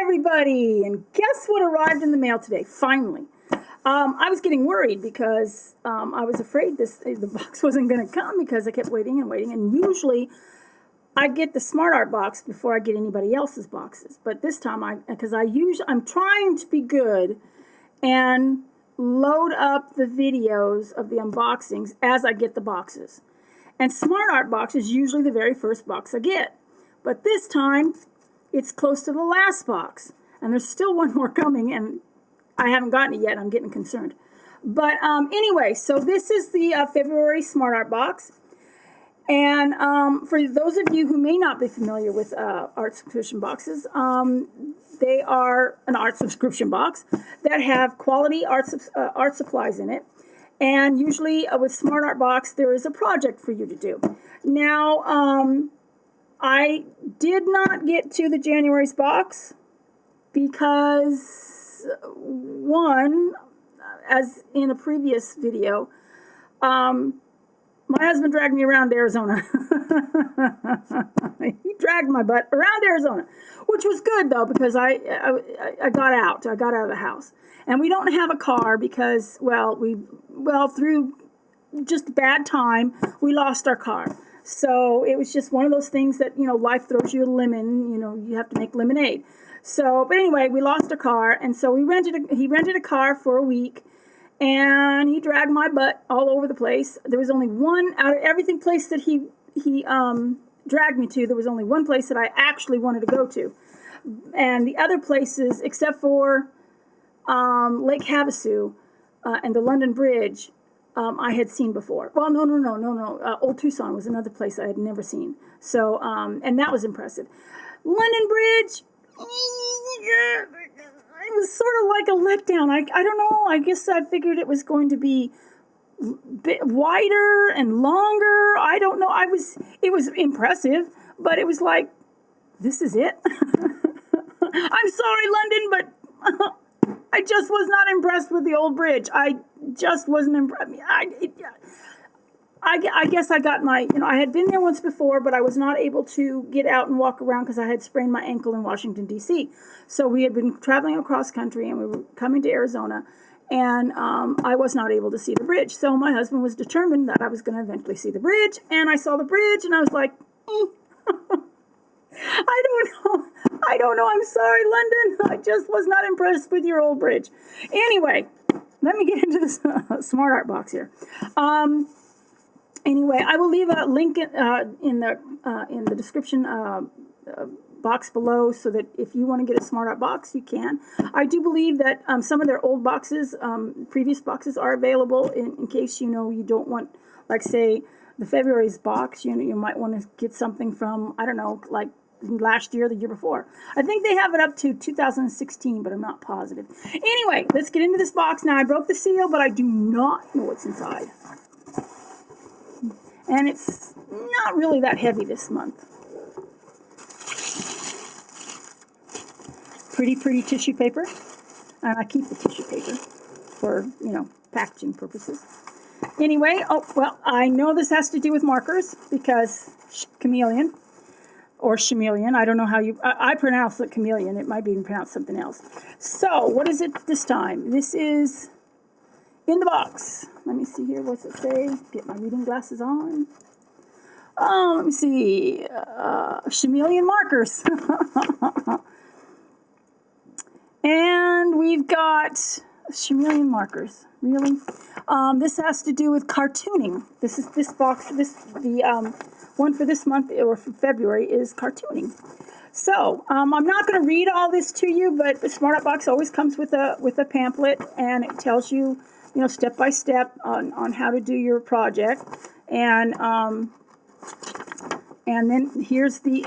everybody, and guess what arrived in the mail today? Finally. I was getting worried because I was afraid the box wasn't going to come because I kept waiting and waiting. And usually I get the Smart Art box before I get anybody else's boxes. But this time, I'm trying to be good and load up the videos of the unboxings as I get the boxes. And Smart Art box is usually the very first box I get. But this time, it's close to the last box. And there's still one more coming, and I haven't gotten it yet. I'm getting concerned. But anyway, so this is the February Smart Art box. And for those of you who may not be familiar with art subscription boxes, they are an art subscription box that have quality art supplies in it. And usually with Smart Art box, there is a project for you to do. Now, I did not get to the January's box because, one, as in a previous video, my husband dragged me around Arizona. He dragged my butt around Arizona, which was good, though, because I got out. I got out of the house. And we don't have a car because, through just bad time, we lost our car. So it was just one of those things that, life throws you a lemon, you have to make lemonade. So, but anyway, we lost our car. And so he rented a car for a week. And he dragged my butt all over the place. There was only one, out of everything place that he dragged me to, there was only one place that I actually wanted to go to. And the other places, except for Lake Havasu and the London Bridge, I had seen before. Well, no. Old Tucson was another place I had never seen. So, and that was impressive. London Bridge, it was sort of like a letdown. I don't know. I guess I figured it was going to be a bit wider and longer. I don't know. It was impressive, but it was like, this is it. I'm sorry, London, but I just was not impressed with the old bridge. I just wasn't impressed. I guess I got I had been there once before, but I was not able to get out and walk around because I had sprained my ankle in Washington, D.C. So we had been traveling across country, and we were coming to Arizona, and I was not able to see the bridge. So my husband was determined that I was going to eventually see the bridge, and I saw the bridge, and I was like, I don't know. I'm sorry, London. I just was not impressed with your old bridge. Anyway, let me get into this Smart Art box here. Anyway, I will leave a link in the description box below so that if you want to get a Smart Art box, you can. I do believe that some of their old boxes, previous boxes, are available in case you don't want, like, say, the February's box. You might want to get something from, I don't know, like last year or the year before. I think they have it up to 2016, but I'm not positive. Anyway, let's get into this box. Now, I broke the seal, but I do not know what's inside. And it's not really that heavy this month. Pretty tissue paper. And I keep the tissue paper for, packaging purposes. Anyway, I know this has to do with markers because chameleon or chameleon. I don't know how I pronounce it chameleon. It might be pronounced something else. So, what is it this time? This is in the box. Let me see here. What's it say? Get my reading glasses on. Let me see. Chameleon markers. And we've got chameleon markers. Really? This has to do with cartooning. This box. The one for this month or for February is cartooning. So I'm not going to read all this to you, but the Smart Art box always comes with a pamphlet, and it tells you, step by step on how to do your project. And then here's the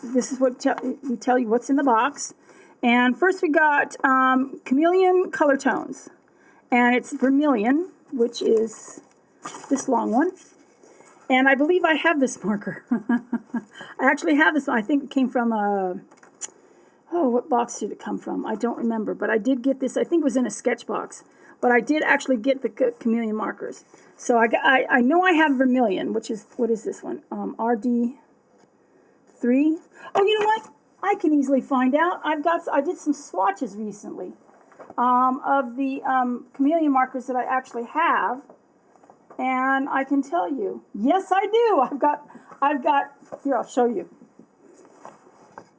this is what we tell you what's in the box. And first we got chameleon color tones, and it's vermilion, which is this long one. And I believe I have this marker. I actually have this. I think it came from what box did it come from? I don't remember, but I did get this. I think it was in a sketch box, but I did actually get the chameleon markers. So I know I have vermilion, which is, what is this one? RD3. Oh, you know what? I can easily find out. I did some swatches recently of the chameleon markers that I actually have, and I can tell you, yes, I do. I've got. Here, I'll show you.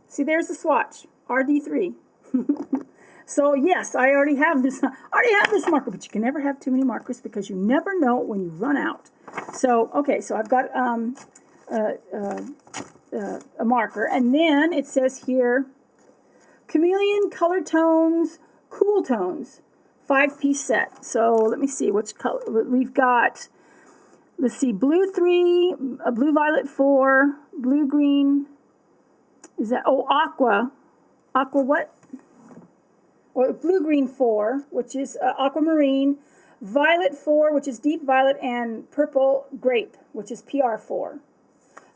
See, there's the swatch, RD3. So yes, I already have this. Marker, but you can never have too many markers because you never know when you run out. So okay, so I've got a marker, and then it says here, chameleon color tones, cool tones, 5-piece set. So let me see which color we've got. Let's see, blue 3, blue violet 4, blue green. Is that aqua what? Or blue green 4, which is aquamarine, violet 4, which is deep violet, and purple grape, which is PR4.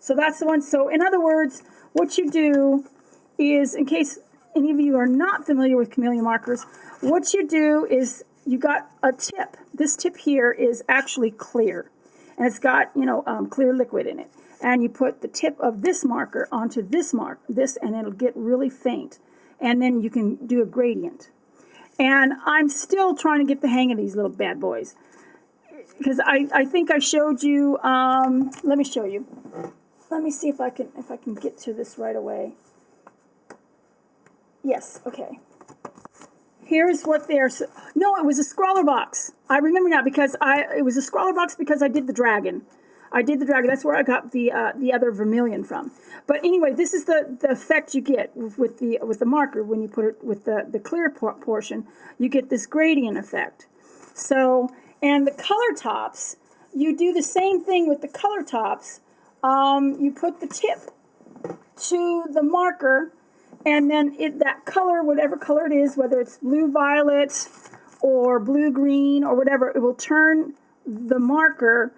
So that's the one. So in other words, what you do is, in case any of you are not familiar with chameleon markers, what you do is you got a tip. This tip here is actually clear, and it's got clear liquid in it. And you put the tip of this marker onto this and it'll get really faint. And then you can do a gradient. And I'm still trying to get the hang of these little bad boys, because I think I showed you. Let me show you. Let me see if I can get to this right away. Yes, okay. Here's what they're. No, it was a scrawler box. I remember now because it was a scrawler box because I did the dragon. That's where I got the other vermilion from. But anyway, this is the effect you get with the marker when you put it with the clear portion. You get this gradient effect. So, and the color tops, you do the same thing with the color tops. You put the tip to the marker, and then that color, whatever color it is, whether it's blue violet or blue green or whatever, it will turn the marker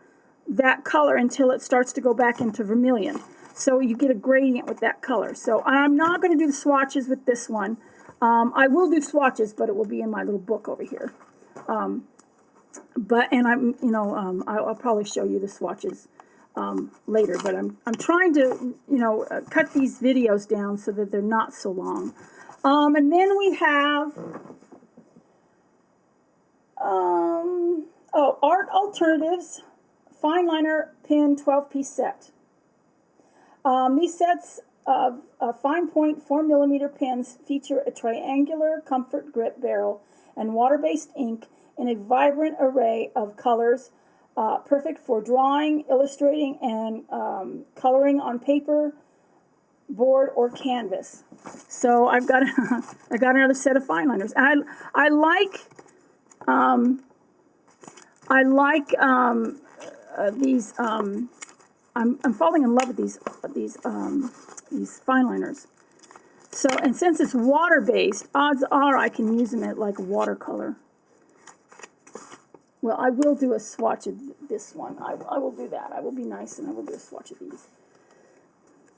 that color until it starts to go back into vermilion. So you get a gradient with that color. So I'm not going to do the swatches with this one. I will do swatches, but it will be in my little book over here. I'll probably show you the swatches later. But I'm trying to cut these videos down so that they're not so long. And then we have Art Alternatives Fine Liner Pin 12-piece set. These sets of fine point 4mm pins feature a triangular comfort grip barrel and water-based ink in a vibrant array of colors, perfect for drawing, illustrating, and coloring on paper, board, or canvas. So I got another set of fine liners. And I like these. I'm falling in love with these fine liners. So, and since it's water based, odds are I can use them at like watercolor. Well, I will do a swatch of this one. I will do that. I will be nice and I will do a swatch of these.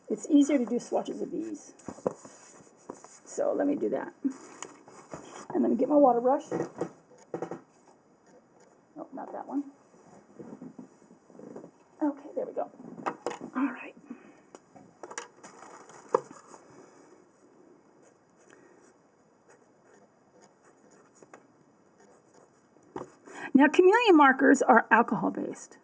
It's easier to do swatches of these. So let me do that. And let me get my water brush. Oh, not that one. Okay, there we go. All right. Now, chameleon markers are alcohol-based.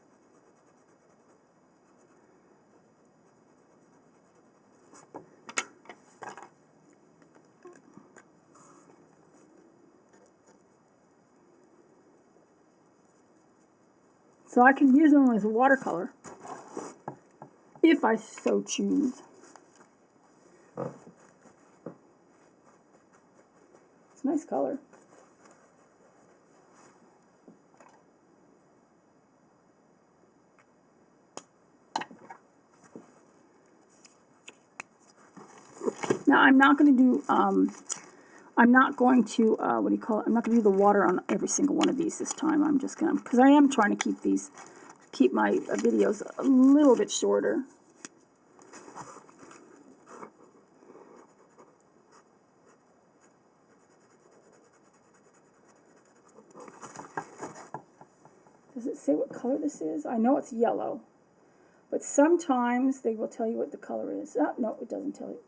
So I can use them as a watercolor, if I so choose. It's a nice color. Now I'm not going to do, I'm not going to, I'm not going to do the water on every single one of these this time. I'm just going to, because I am trying to keep my videos a little bit shorter. Does it say what color this is? I know it's yellow, but but sometimes they will tell you what the color is. Oh, no, it doesn't tell you.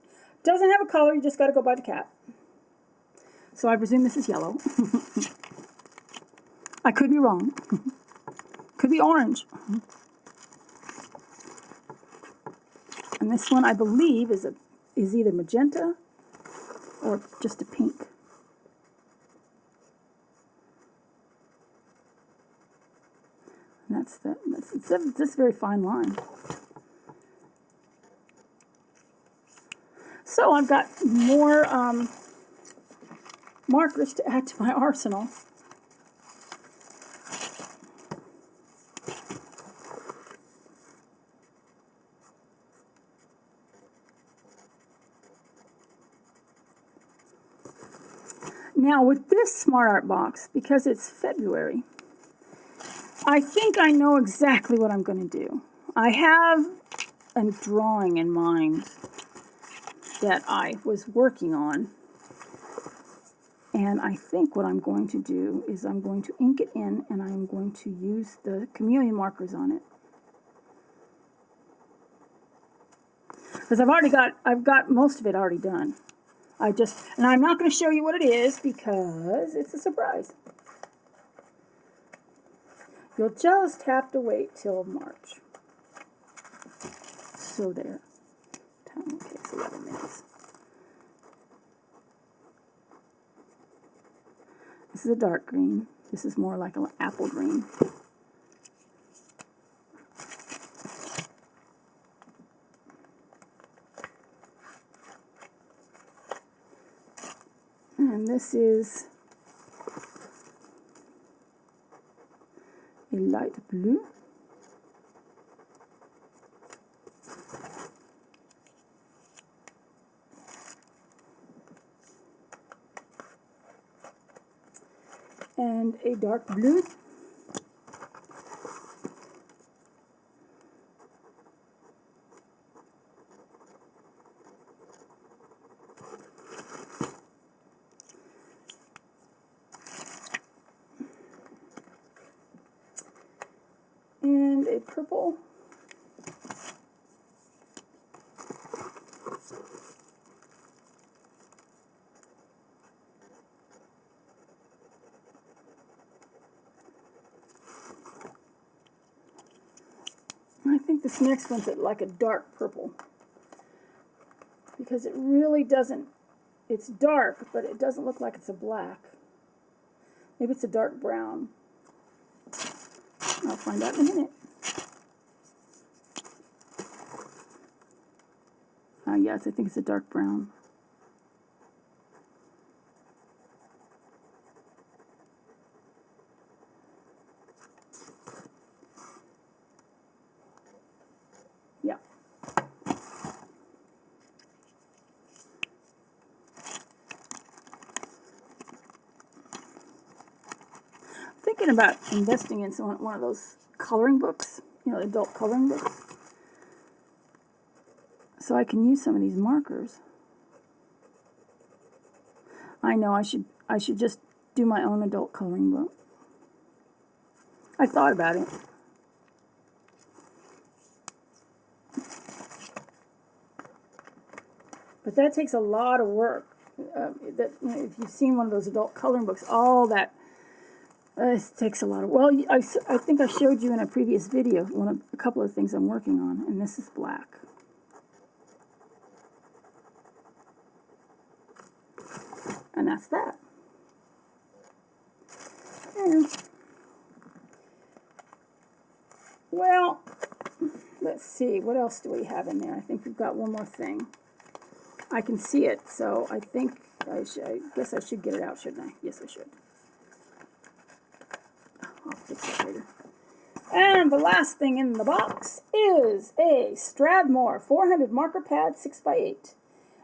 It doesn't have a color, you just got to go by the cap. So I presume this is yellow. I could be wrong. Could be orange. And this one, I believe, is either magenta or just a pink. And it's this very fine line. So I've got more markers to add to my arsenal. Now with this Smart Art box, because it's February, I think I know exactly what I'm going to do. I have a drawing in mind that I was working on. And I think what I'm going to do is I'm going to ink it in and I'm going to use the chameleon markers on it. Because I've got most of it already done. And I'm not going to show you what it is because it's a surprise. You'll just have to wait till March. So there. Okay, it's 11 minutes. This is a dark green. This is more like an apple green. And this is a light blue. And a dark blue. And a purple. I think this next one's like a dark purple. Because it really doesn't, it's dark, but it doesn't look like it's a black. Maybe it's a dark brown. I'll find out in a minute. Yes, I think it's a dark brown. Yeah. Thinking about investing in one of those coloring books, you know, adult coloring books, so I can use some of these markers. I know I should just do my own adult coloring book. I thought about it. But that takes a lot of work. If you've seen one of those adult coloring books, all that it takes a lot of. Well, I think I showed you in a previous video a couple of things I'm working on, and this is black. And that's that. And, well, let's see, what else do we have in there? I think we've got one more thing. I can see it, so I think I guess I should get it out, shouldn't I? Yes, I should. I'll fix that later. And the last thing in the box is a Strathmore 400 marker pad 6x8.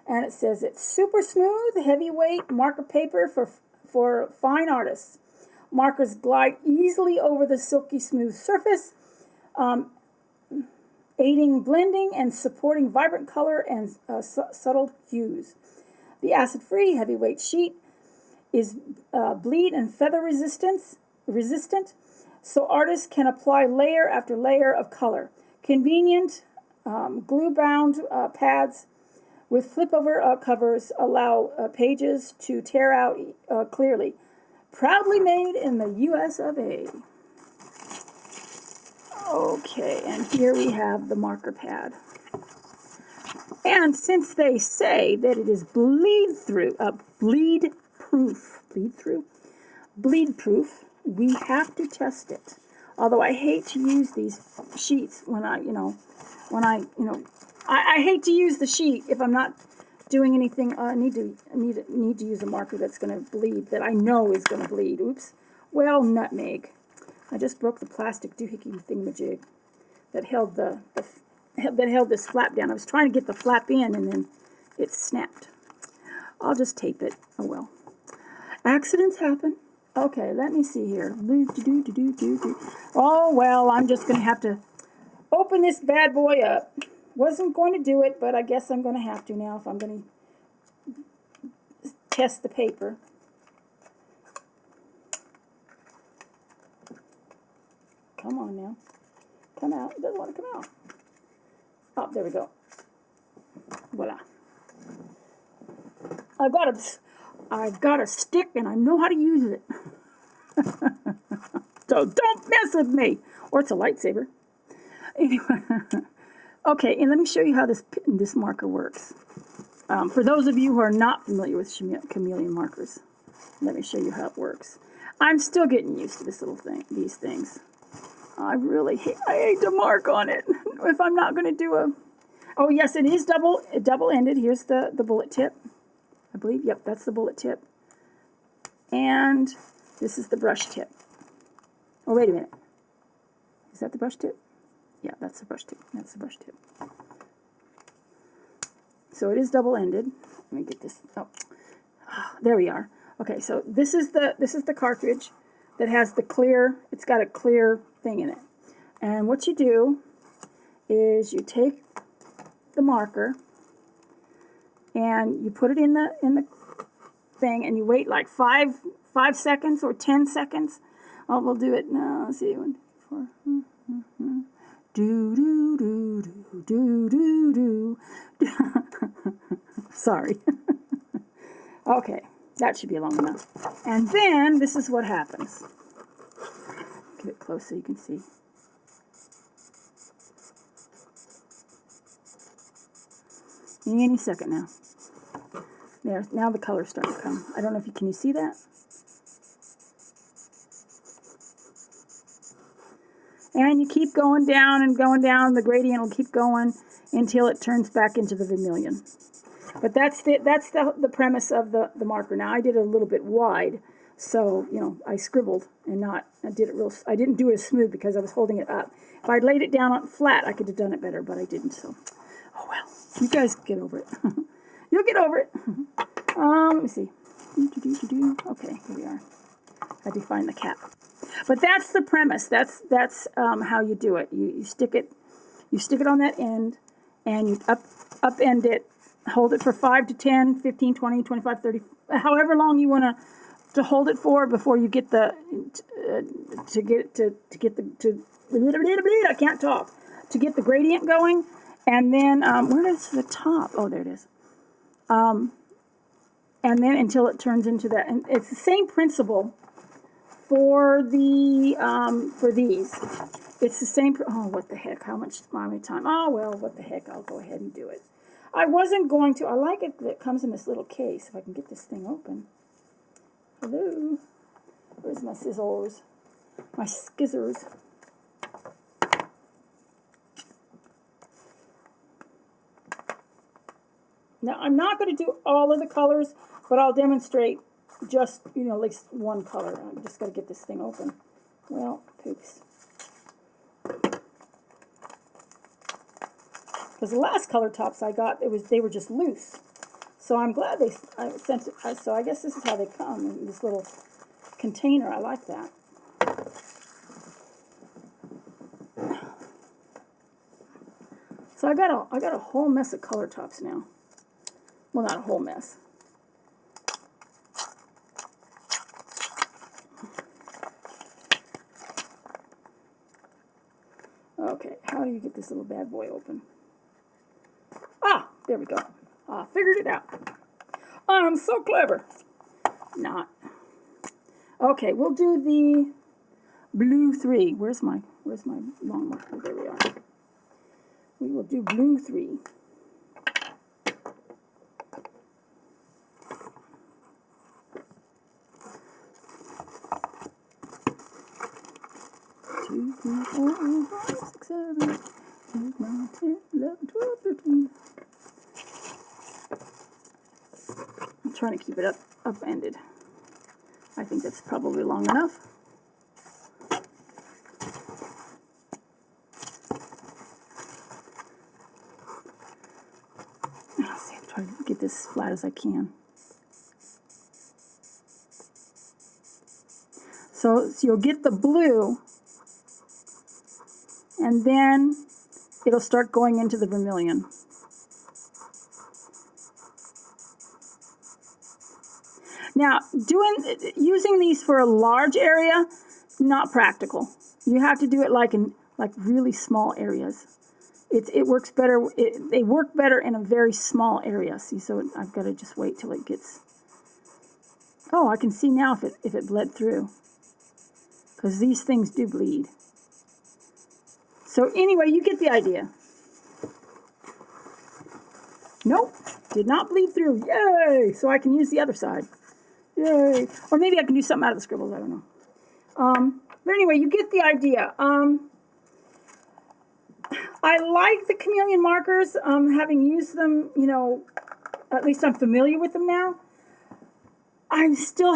And it says it's super smooth, heavyweight marker paper for fine artists. Markers glide easily over the silky smooth surface, aiding blending and supporting vibrant color and subtle hues. The acid-free heavyweight sheet is bleed and feather resistant, so artists can apply layer after layer of color. Convenient glue-bound pads with flip-over covers allow pages to tear out clearly. Proudly made in the U.S. of A. Okay, and here we have the marker pad. And since they say that it is bleed proof, we have to test it. Although I hate to use these sheets I hate to use the sheet if I'm not doing anything. I need to use a marker that's going to bleed, that I know is going to bleed. Oops. Well, nutmeg. I just broke the plastic doohickey thingamajig that held this flap down. I was trying to get the flap in, and then it snapped. I'll just tape it. Oh well. Accidents happen. Okay, let me see here. Oh well, I'm just going to have to open this bad boy up. Wasn't going to do it, but I guess I'm going to have to now if I'm going to test the paper. Come on now. Come out. It doesn't want to come out. Oh, there we go. Voila. I've got a stick and I know how to use it. So don't mess with me. Or it's a lightsaber. Anyway. Okay, and let me show you how this marker works. For those of you who are not familiar with chameleon markers, let me show you how it works. I'm still getting used to this little thing, these things. I hate to mark on it if I'm not going to do a... Oh, yes, it is double-ended. Here's the bullet tip, I believe. Yep, that's the bullet tip. And this is the brush tip. Oh, wait a minute. Is that the brush tip? Yeah, that's the brush tip. That's the brush tip. So it is double-ended. Let me get this. Oh, there we are. Okay, so this is the cartridge that has the clear. It's got a clear thing in it. And what you do is you take the marker and you put it in the thing, and you wait like 5 seconds or 10 seconds. Oh, we'll do it now. Let's see. 1, 2, 4. Do do do do do do do. Sorry. Okay, that should be long enough. And then this is what happens. Get it close so you can see. Any second now. There. Now the color's starting to come. I don't know if can you see that? And you keep going down and going down. The gradient will keep going until it turns back into the vermilion. But that's the premise of the marker. Now I did it a little bit wide, so I scribbled and I didn't do it as smooth because I was holding it up. If I'd laid it down on flat, I could have done it better, but I didn't. So, oh well. You guys get over it. You'll get over it. Let me see. Okay, here we are. I define the cap. But that's the premise. That's how you do it. You stick it on that end, and you upend it. Hold it for 5 to 10, 15, 20, 25, 30, however long you want to hold it for before you get I can't talk. To get the gradient going, and then where is the top? Oh, there it is. And then until it turns into that, and it's the same principle for these. It's the same. Oh, what the heck? How many time? Oh well, what the heck? I'll go ahead and do it. I wasn't going to. I like it that it comes in this little case. If I can get this thing open. Hello. Where's my scissors? My skizzers. Now, I'm not going to do all of the colors, but I'll demonstrate just, at least one color. I'm just got to get this thing open. Well, poops. Because the last color tops I got, they were just loose. So I'm glad I sent it. So I guess this is how they come in this little container. I like that. So I got a whole mess of color tops now. Well, not a whole mess. Okay, how do you get this little bad boy open? Ah, there we go. Figured it out. I'm so clever. Not. Okay, we'll do the blue 3. Where's my long marker? There we are. We will do blue 3. Two, three, 4, 5, 6, 7, 8, 9, 10, 11, 12, 13. I'm trying to keep it upended. I think that's probably long enough. Let's see, I'm trying to get this as flat as I can. So you'll get the blue, and then it'll start going into the vermilion. Now, using these for a large area, not practical. You have to do it like in really small areas. It works better. They work better in a very small area. See, so I've got to just wait till it gets. Oh, I can see now if it bled through, because these things do bleed. So anyway, you get the idea. Nope, did not bleed through. Yay! So I can use the other side. Yay! Or maybe I can do something out of the scribbles. I don't know. But anyway, you get the idea. I like the chameleon markers. Having used them, at least I'm familiar with them now. I'm still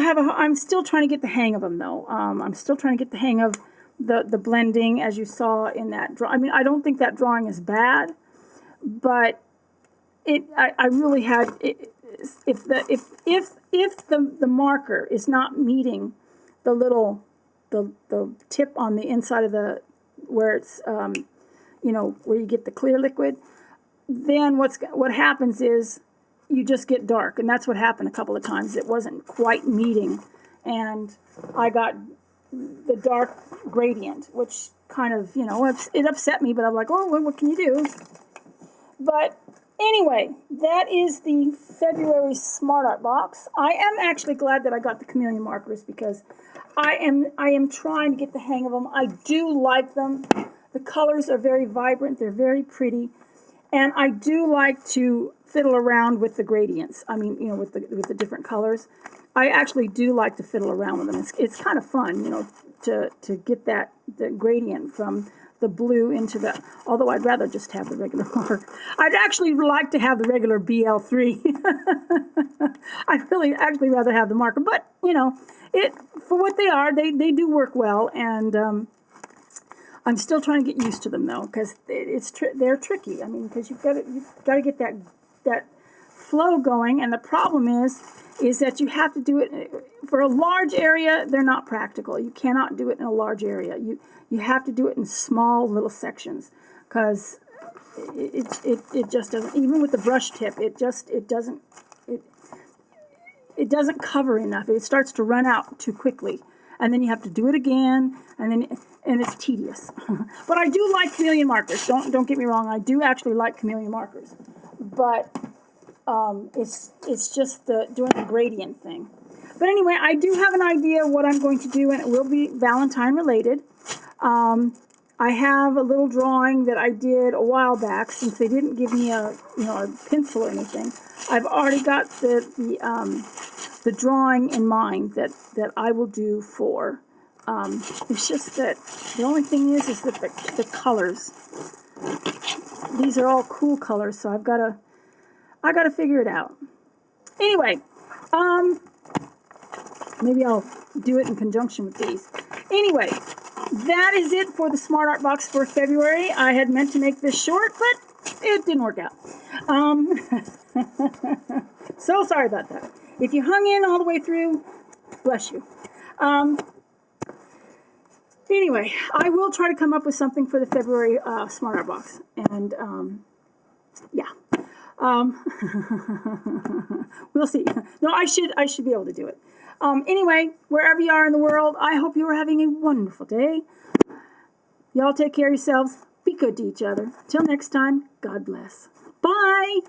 trying to get the hang of them, though. I'm still trying to get the hang of the blending, as you saw in that drawing. I mean, I don't think that drawing is bad, but I really had if the marker is not meeting the tip on the inside of where it's where you get the clear liquid, then what happens is you just get dark, and that's what happened a couple of times. It wasn't quite meeting, and I got the dark gradient, which kind of it upset me. But I'm like, oh, well, what can you do? But anyway, that is the February Smart Art box. I am actually glad that I got the chameleon markers, because I am trying to get the hang of them. I do like them. The colors are very vibrant. They're very pretty. And I do like to fiddle around with the gradients. I mean, with the different colors. I actually do like to fiddle around with them. It's kind of fun, to get the gradient from the blue into the, although I'd rather just have the regular mark. I'd actually like to have the regular BL3. I'd really actually rather have the marker, but for what they are, they do work well, and I'm still trying to get used to them though, because they're tricky. I mean, because you've got to get that flow going, and the problem is that you have to do it for a large area. They're not practical. You cannot do it in a large area. You have to do it in small little sections, because it just doesn't. Even with the brush tip, it doesn't cover enough. It starts to run out too quickly, and then you have to do it again, and it's tedious. But I do like chameleon markers. Don't get me wrong. I do actually like chameleon markers, but it's just doing the gradient thing. But anyway, I do have an idea of what I'm going to do, and it will be Valentine related. I have a little drawing that I did a while back, since they didn't give me a pencil or anything. I've already got the drawing in mind that I will do for. It's just that the only thing is that the colors. These are all cool colors, so I gotta figure it out. Anyway, maybe I'll do it in conjunction with these. Anyway, that is it for the Smart Art box for February. I had meant to make this short, but it didn't work out. So sorry about that. If you hung in all the way through, bless you. Anyway, I will try to come up with something for the February Smart Art box. And, yeah. We'll see. No, I should be able to do it. Anyway, wherever you are in the world, I hope you are having a wonderful day. Y'all take care of yourselves. Be Be good to each other. Till next time, God bless. Bye.